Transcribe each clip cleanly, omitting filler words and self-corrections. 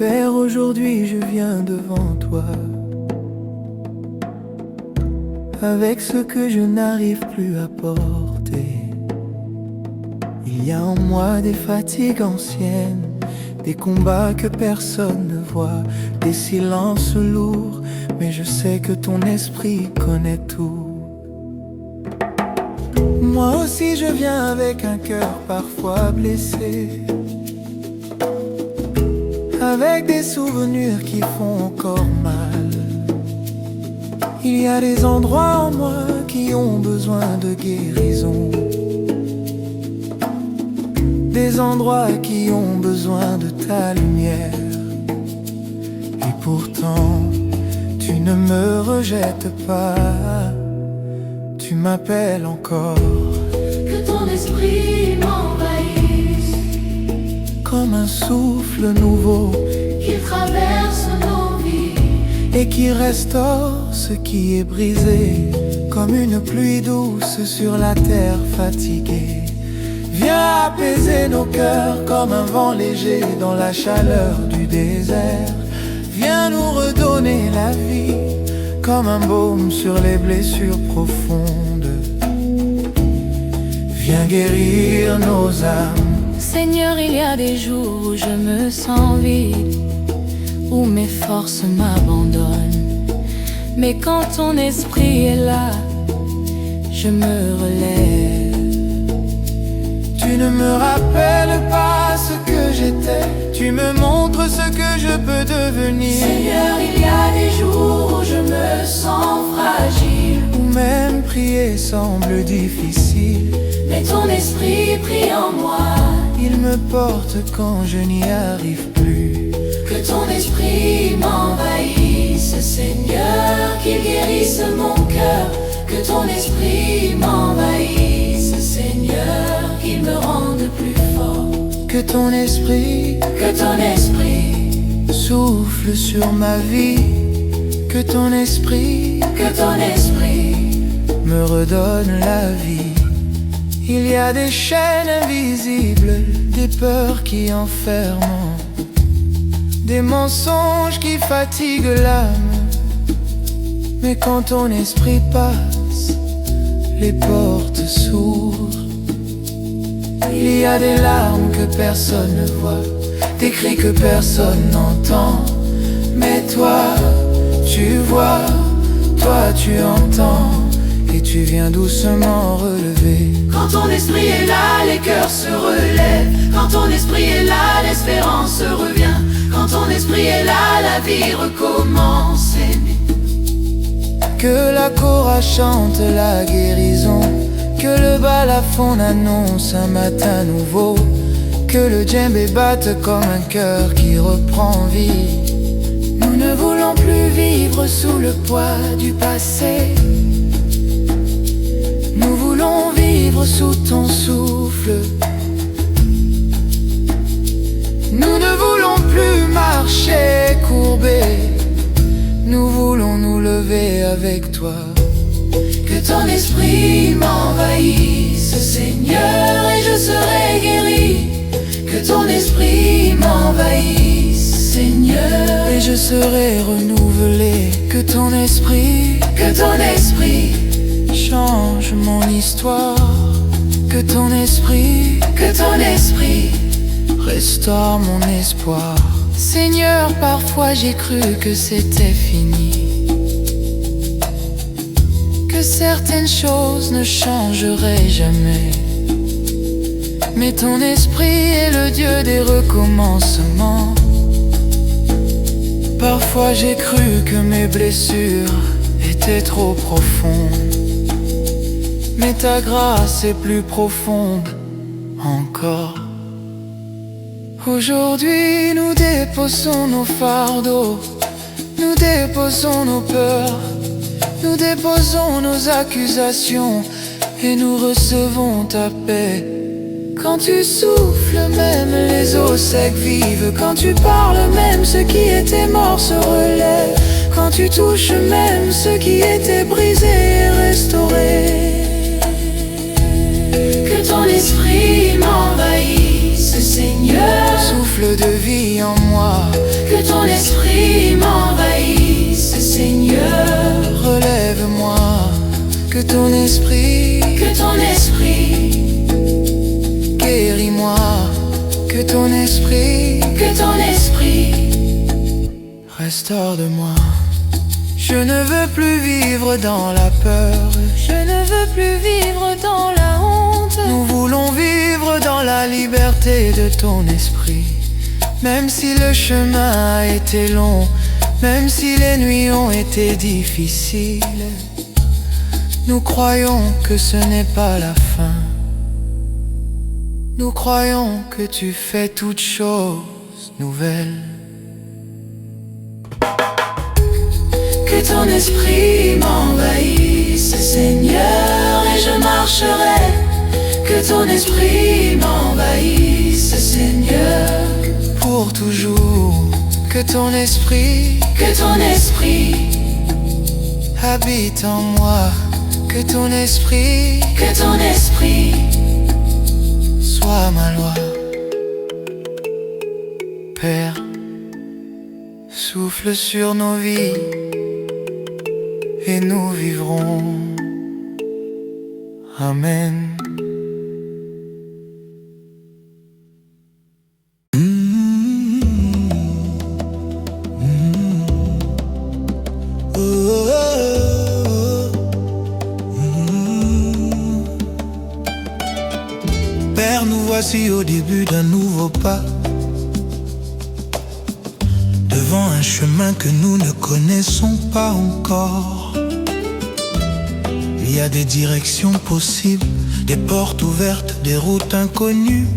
Père, aujourd'hui je viens devant toi avec ce que je n'arrive plus à porter. Il y a en moi des fatigues anciennes, des combats que personne ne voit, des silences lourds, mais je sais que ton esprit connaît tout. Moi aussi je viens avec un cœur parfois blessé, avec des souvenirs qui font encore mal. Il y a des endroits en moi qui ont besoin de guérison, des endroits qui ont besoin de ta lumière. Et pourtant, tu ne me rejettes pas, tu m'appelles encore. Que ton esprit m'envahisse, Comme un souffle nouveau qu'il traverse nos vies, et qui restaure ce qui est brisé, comme une pluie douce sur la terre fatiguée. Viens apaiser nos cœurs comme un vent léger dans la chaleur du désert. Viens nous redonner la vie comme un baume sur les blessures profondes. Viens guérir nos âmes. Seigneur, il y a des jours où je me sens vide, où mes forces m'abandonnent. Mais quand ton esprit est là, je me relève. Tu ne me rappelles pas ce que j'étais, tu me montres ce que je peux devenir. Seigneur, il y a des jours où je me sens fragile, Où même prier semble difficile. mais ton esprit prie en moi. Il me porte quand je n'y arrive plus. Que ton esprit m'envahisse, Seigneur, qu'il guérisse mon cœur. Que ton esprit m'envahisse, Seigneur, qu'il me rende plus fort. Que ton esprit souffle sur ma vie. Que ton esprit me redonne la vie. Il y a des chaînes invisibles, des peurs qui enferment, des mensonges qui fatiguent l'âme. Mais quand ton esprit passe, les portes s'ouvrent. Il y a des larmes que personne ne voit, des cris que personne n'entend. Mais toi, tu vois, toi tu entends, et tu viens doucement relever. Quand ton esprit est là, les cœurs se relèvent. Quand ton esprit est là, l'espérance revient. Quand ton esprit est là, la vie recommence. Que la kora chante la guérison, que le balafon annonce un matin nouveau, que le djembé batte comme un cœur qui reprend vie. Nous ne voulons plus vivre sous le poids du passé, nous voulons vivre sous ton souffle. Nous ne voulons plus marcher courbés, nous voulons nous lever avec toi. Que ton esprit m'envahisse, Seigneur, et je serai guéri. Que ton esprit m'envahisse, Seigneur, Et je serai renouvelé. Que ton esprit change mon histoire. Que ton esprit restaure mon espoir. Seigneur, parfois j'ai cru que c'était fini, que certaines choses ne changeraient jamais. Mais ton esprit est le Dieu des recommencements. Parfois j'ai cru que mes blessures étaient trop profondes, mais ta grâce est plus profonde encore. Aujourd'hui nous déposons nos fardeaux, nous déposons nos peurs, nous déposons nos accusations et nous recevons ta paix. Quand tu souffles, même les eaux secs vivent. Quand tu parles, même ceux qui étaient morts se relèvent. Quand tu touches, même ceux qui étaient brisés et restaurés. que ton esprit m'envahisse, Seigneur. Souffle de vie en moi, Que ton esprit m'envahisse, Seigneur. Relève-moi, que ton esprit guéris-moi, que ton esprit restaure de moi. Je ne veux plus vivre dans la peur, je ne veux plus vivre dans la honte. nous voulons vivre dans la liberté de ton esprit. Même si le chemin a été long, même si les nuits ont été difficiles, nous croyons que ce n'est pas la fin. Nous croyons que tu fais toutes choses nouvelles. Que ton esprit m'envahisse, Seigneur, et je marcherai. Que ton esprit m'envahisse, Seigneur, Pour toujours, que ton esprit habite en moi. Que ton esprit soit ma loi. Père, souffle sur nos vies et nous vivrons. Amen. Père, nous voici au début d'un nouveau pas, devant un chemin que nous ne connaissons pas encore. Il y a des directions possibles, des portes ouvertes, des routes inconnues.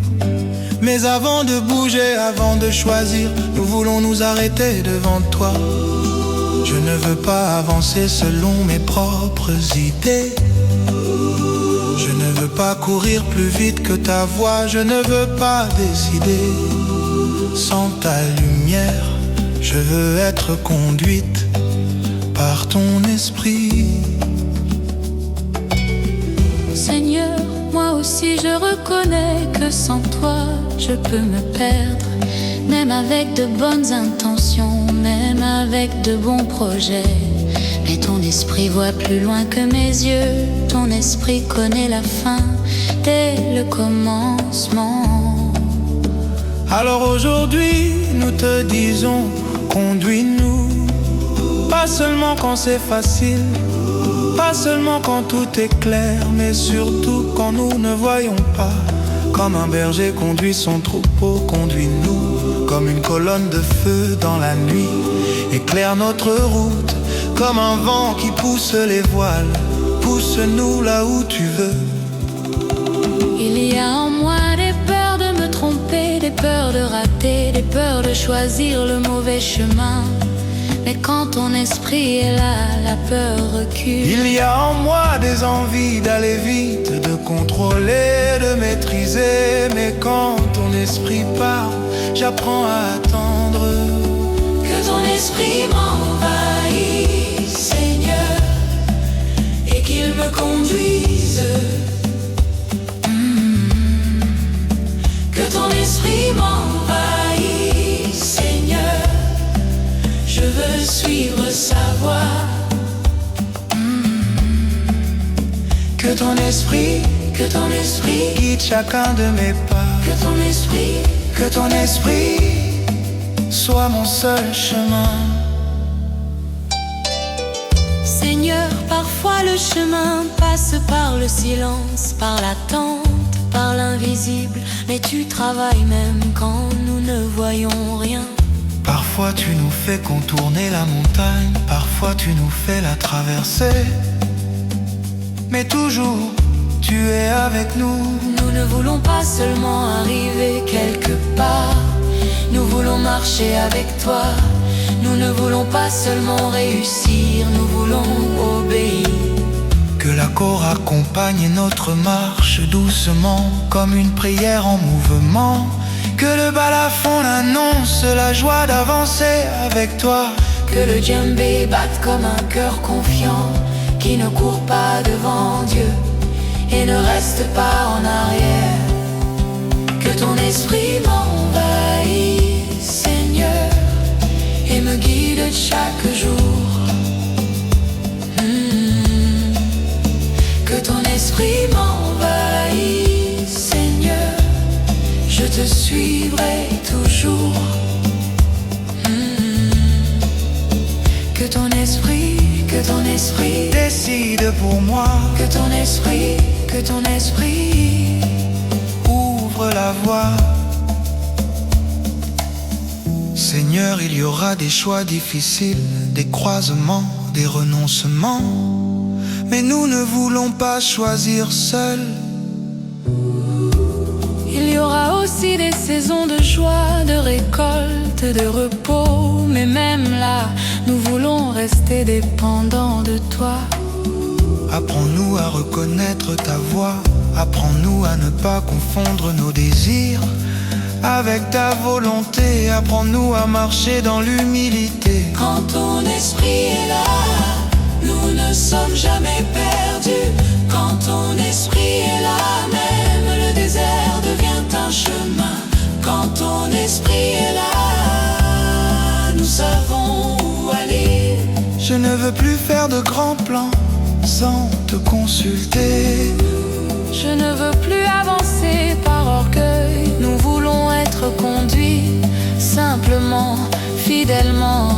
Mais avant de bouger, avant de choisir, nous voulons nous arrêter devant toi. Je ne veux pas avancer selon mes propres idées. Je ne veux pas courir plus vite que ta voix. Je ne veux pas décider sans ta lumière. Je veux être conduite par ton esprit. Seigneur, moi aussi je reconnais que sans toi je peux me perdre. Même avec de bonnes intentions, même avec de bons projets. Mais ton esprit voit plus loin que mes yeux. Ton esprit connaît la fin dès le commencement. Alors aujourd'hui, nous te disons, conduis-nous. Pas seulement quand c'est facile, pas seulement quand tout est clair, mais surtout quand nous ne voyons pas. Comme un berger conduit son troupeau, conduis-nous. Comme une colonne de feu dans la nuit, éclaire notre route. Comme un vent qui pousse les voiles, pousse-nous là où tu veux. Il y a en moi des peurs de me tromper, des peurs de rater, des peurs de choisir le mauvais chemin. Mais quand ton esprit est là, la peur recule. Il y a en moi des envies d'aller vite, de contrôler, de maîtriser. Mais quand ton esprit parle, j'apprends à attendre. Que ton esprit m'envahisse, Seigneur, et qu'il me conduise. Que ton esprit m'envahisse, Seigneur, je veux suivre sa voie. Que ton esprit guide chacun de mes pas. Que ton esprit soit mon seul chemin. Seigneur, parfois le chemin passe par le silence, par l'attente, par l'invisible. Mais tu travailles même quand nous ne voyons rien. Parfois tu nous fais contourner la montagne, parfois tu nous fais la traverser. Mais toujours tu es avec nous. Nous ne voulons pas seulement arriver quelque part, nous voulons marcher avec toi. Nous ne voulons pas seulement réussir, nous voulons obéir. Que l'accord accompagne notre marche doucement, comme une prière en mouvement. Que le balafon annonce la joie d'avancer avec toi. Que le djembé batte comme un cœur confiant, qui ne court pas devant Dieu et ne reste pas en arrière. Que ton esprit m'envahisse, Seigneur, esprit décide pour moi. que ton esprit Ouvre la voie. Seigneur, il y aura des choix difficiles, des croisements, des renoncements. Mais nous ne voulons pas choisir seuls. Il y aura aussi des saisons de joie, de récolte, de repos. Mais même là, nous voulons rester dépendants de toi. Apprends-nous à reconnaître ta voix. Apprends-nous à ne pas confondre nos désirs avec ta volonté. Apprends-nous à marcher dans l'humilité. Quand ton esprit est là, nous ne sommes jamais perdus. Quand ton esprit est là, même le désert devient un chemin. Quand ton esprit est là, nous savons où aller. Je ne veux plus faire de grands plans sans te consulter. Je ne veux plus avancer par orgueil. Nous voulons être conduits simplement, fidèlement.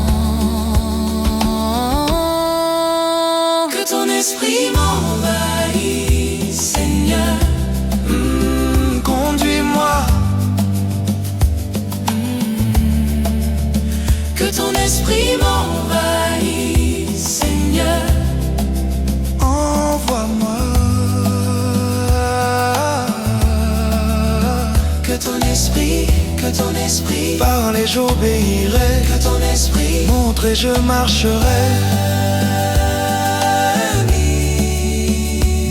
Que ton esprit m'envahisse, Seigneur. Conduis-moi. Que ton esprit m'envahisse, Seigneur. Envoie-moi. Que ton esprit Parle et j'obéirai. Que ton esprit Montre et je marcherai.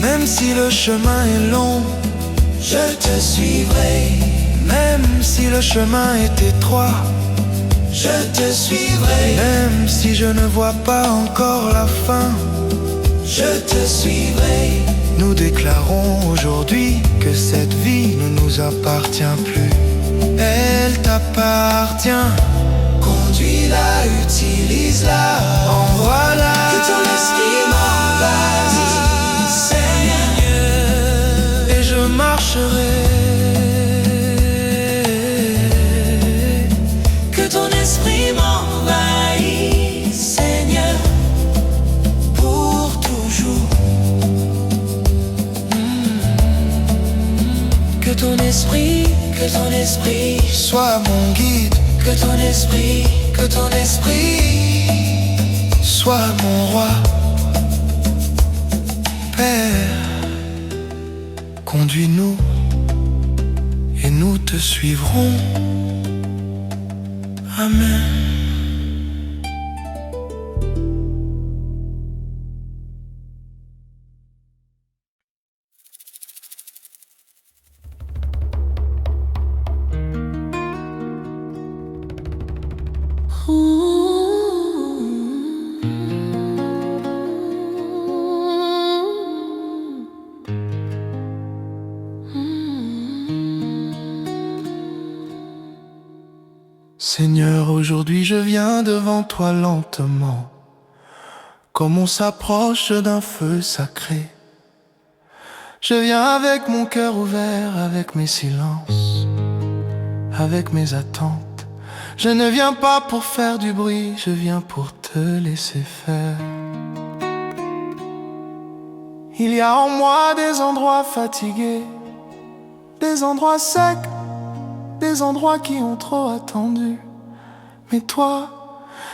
Même si le chemin est long, je te suivrai. même si le chemin est étroit, Je te suivrai. même si je ne vois pas encore la fin, Je te suivrai. nous déclarons aujourd'hui que cette vie ne nous appartient plus. Elle t'appartient. Conduis-la, utilise-la. Envoie-la. Que ton esprit m'envahisse, Seigneur. Et je marcherai. Que ton esprit m'envahisse, Seigneur, pour toujours. Que ton esprit Sois mon guide, que ton esprit sois mon roi. Père, conduis-nous et nous te suivrons. Amen. Seigneur, aujourd'hui je viens devant toi lentement, comme on s'approche d'un feu sacré. Je viens avec mon cœur ouvert, avec mes silences, avec mes attentes. Je ne viens pas pour faire du bruit, je viens pour te laisser faire. Il y a en moi des endroits fatigués, des endroits secs, des endroits qui ont trop attendu. Mais toi,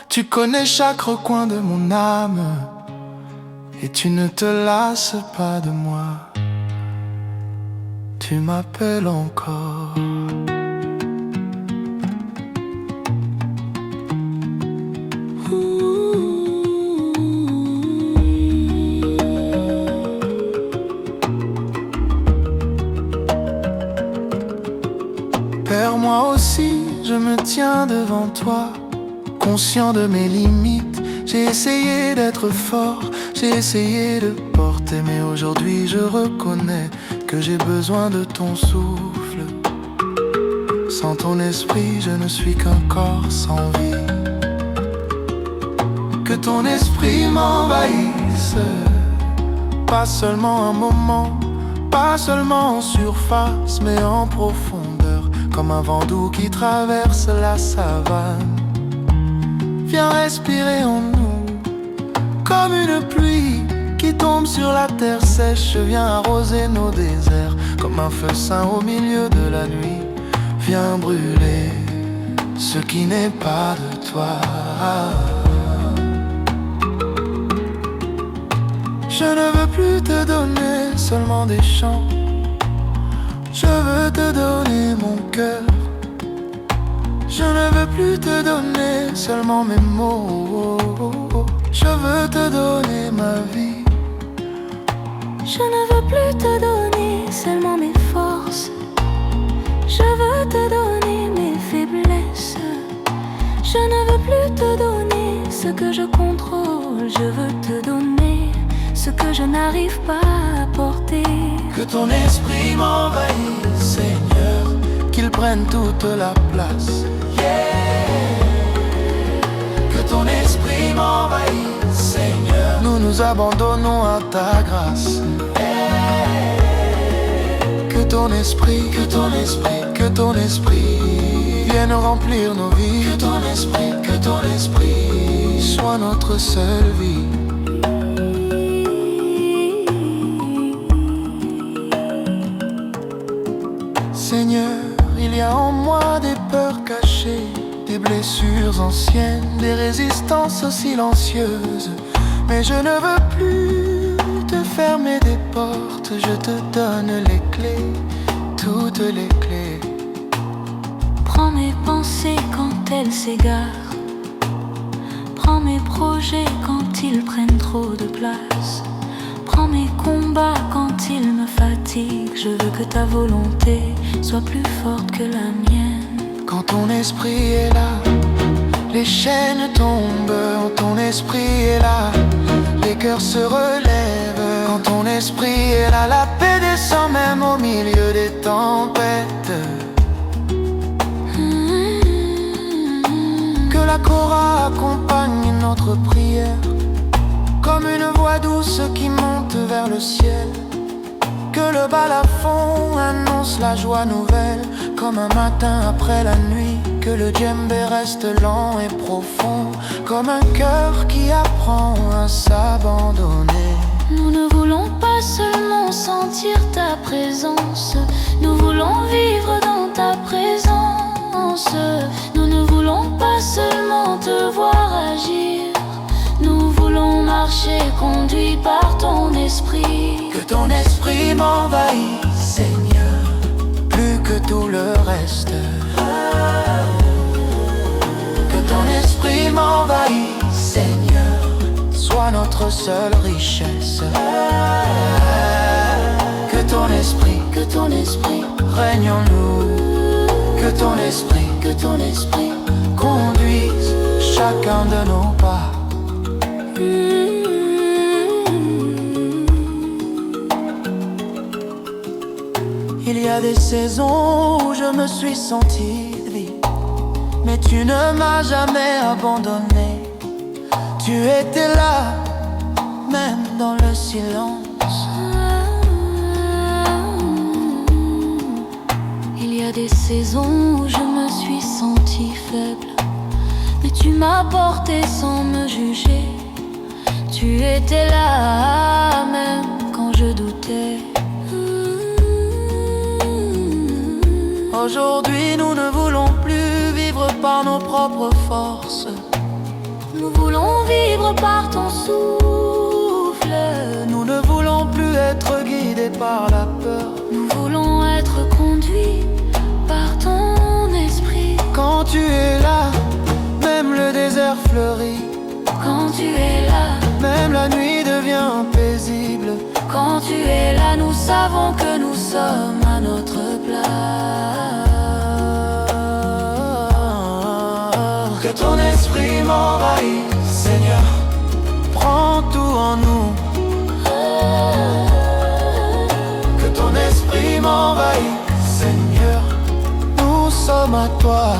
tu connais chaque recoin de mon âme, et tu ne te lasses pas de moi. Tu m'appelles encore. Père, moi aussi, je me tiens devant toi, conscient de mes limites. J'ai essayé d'être fort, j'ai essayé de porter, mais aujourd'hui je reconnais que j'ai besoin de ton souffle. Sans ton esprit, je ne suis qu'un corps sans vie. Que ton esprit m'envahisse, pas seulement un moment, pas seulement en surface, mais en profondeur, comme un vent doux qui traverse la savane. Viens respirer en nous, Comme une pluie qui tombe sur la terre sèche, viens arroser nos déserts. Comme un feu saint au milieu de la nuit, viens brûler ce qui n'est pas de toi. Je ne veux plus te donner seulement des chants, je veux te donner mon cœur. Je ne veux plus te donner seulement mes mots, je veux te donner ma vie. Je ne veux plus te donner seulement mes forces, je veux te donner mes faiblesses. Je ne veux plus te donner ce que je contrôle, je veux te donner ce que je n'arrive pas à porter. Que ton esprit m'envahisse, Seigneur, qu'il prenne toute la place. Que ton esprit m'envahisse, Seigneur, nous nous abandonnons à ta grâce. Que ton esprit, que ton esprit, que ton esprit vienne remplir nos vies. Que ton esprit soit notre seule vie. Seigneur, il y a en moi des peurs cachées, des blessures anciennes, des résistances silencieuses. Mais je ne veux plus te fermer des portes, je te donne les clés, toutes les clés. Prends mes pensées quand elles s'égarent, prends mes projets quand ils prennent trop de place. Prends mes combats quand ils me fatiguent, je veux que ta volonté soit plus forte que la mienne. Quand ton esprit est là, les chaînes tombent. Quand ton esprit est là, les cœurs se relèvent. Quand ton esprit est là, la paix descend même au milieu des tempêtes. Que la chorale accompagne notre prière, comme une voix douce qui monte vers le ciel. Que le balafon annonce la joie nouvelle, comme un matin après la nuit. Que le djembé reste lent et profond, comme un cœur qui apprend à s'abandonner. Nous ne voulons pas seulement sentir ta présence, nous voulons vivre dans ta présence. Nous ne voulons pas seulement te voir agir, nous voulons marcher conduits par ton esprit. Que ton esprit m'envahisse, Seigneur, plus que tout le reste. Que ton esprit m'envahisse, Seigneur, soit notre seule richesse. Que ton esprit règne en nous. Que ton esprit conduise chacun de nos pas. Il y a des saisons où je me suis senti vide, mais tu ne m'as jamais abandonné. Tu étais là, même dans le silence. Il y a des saisons où je me suis senti faible, mais tu m'as porté sans me juger. Tu étais là, même quand je doutais. Aujourd'hui nous ne voulons plus vivre par nos propres forces, nous voulons vivre par ton souffle. Nous ne voulons plus être guidés par la peur, nous voulons être conduits par ton esprit. Quand tu es là, même le désert fleurit. Quand tu es là, même la nuit devient paisible. Quand tu es là, nous savons que nous sommes à notre place. Que ton esprit m'envahisse, Seigneur, prends tout en nous. Que ton esprit m'envahisse, Seigneur, nous sommes à toi.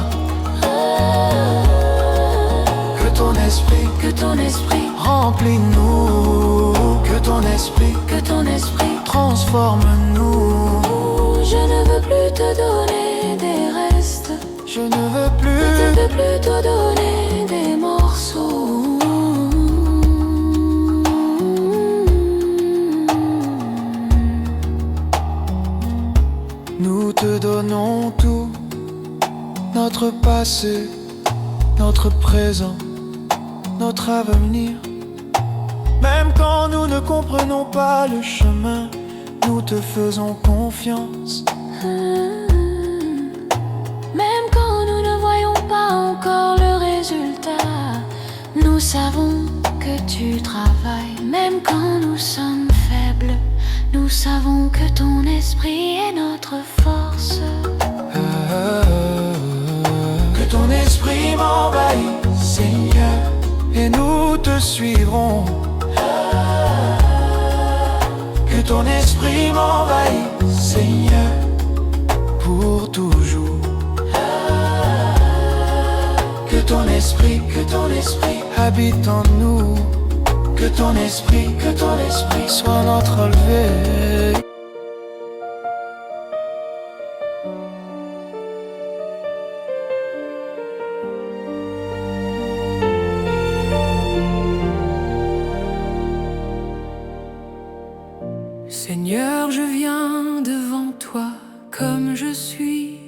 Que ton esprit remplis-nous. Que ton esprit transforme-nous. Je ne veux plus te donner des restes, je ne veux plus te donner des morceaux. notre présent, notre avenir. Même quand nous ne comprenons pas le chemin, nous te faisons confiance. Même quand nous ne voyons pas encore le résultat, nous savons que tu travailles. Même quand nous sommes faibles, nous savons que ton esprit est notre force. Que ton esprit m'envahit, Seigneur, et nous te suivrons. Que ton esprit m'envahit, Seigneur, pour toujours. Que ton esprit habite en nous. Que ton esprit soit notre relevé. Seigneur, je viens devant toi comme je suis,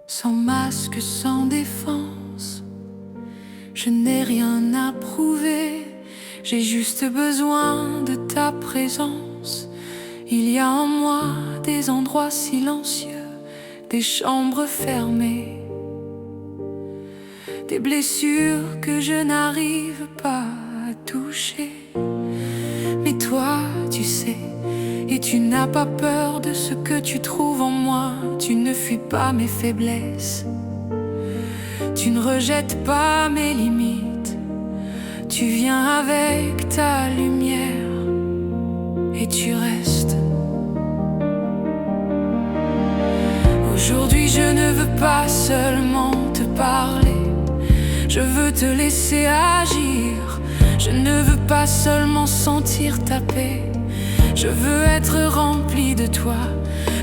sans masque, sans défense. Je n'ai rien à prouver, j'ai juste besoin de ta présence. Il y a en moi des endroits silencieux, des chambres fermées, des blessures que je n'arrive pas à toucher. Mais toi, tu sais, et tu n'as pas peur de ce que tu trouves en moi. Tu ne fuis pas mes faiblesses, tu ne rejettes pas mes limites. Tu viens avec ta lumière et tu restes. Aujourd'hui, je ne veux pas seulement te parler, je veux te laisser agir. Je ne veux pas seulement sentir ta paix, je veux être rempli de toi.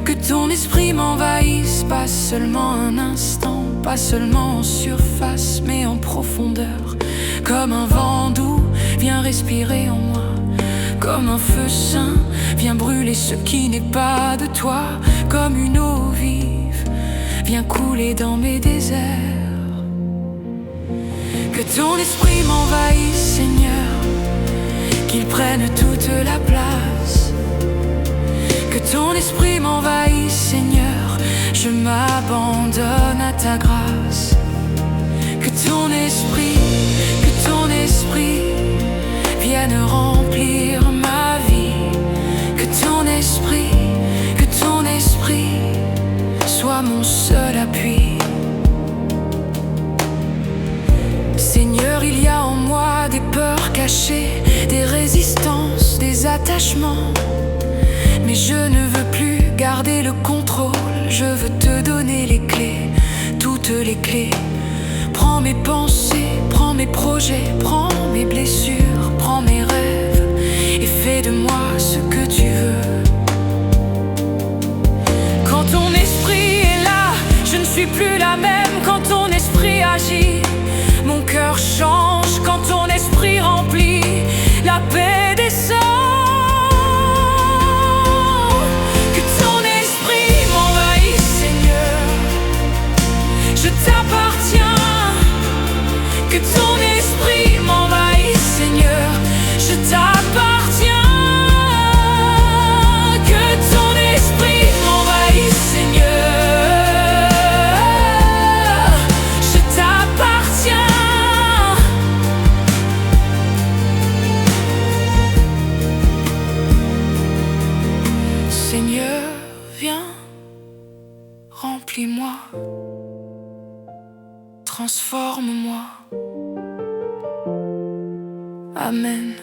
Que ton esprit m'envahisse, pas seulement un instant, pas seulement en surface, mais en profondeur. Comme un vent doux, viens respirer en moi. Comme un feu saint, viens brûler ce qui n'est pas de toi. Comme une eau vive, viens couler dans mes déserts. Que ton esprit m'envahisse, Seigneur, qu'il prenne toute la place. Que ton esprit m'envahisse, Seigneur, je m'abandonne à ta grâce. Que ton esprit vienne remplir ma vie. Que ton esprit soit mon seul appui. Seigneur, il y a en moi des peurs cachées, des résistances, des attachements. Mais je ne veux plus garder le contrôle, je veux te donner les clés, toutes les clés. Prends mes pensées, prends mes projets, prends mes blessures, prends mes rêves et fais de moi ce que tu veux. Quand ton esprit est là, je ne suis plus la même. Quand ton esprit agit, mon cœur change. Quand ton esprit remplit, la paix descend. Que ton esprit m'envahisse, Seigneur, je t'appartiens. Que ton esprit m'envahisse, Seigneur, je t'appartiens. Que ton esprit m'envahisse, Seigneur, je t'appartiens. Seigneur, viens, remplis-moi, transforme-moi. Amen.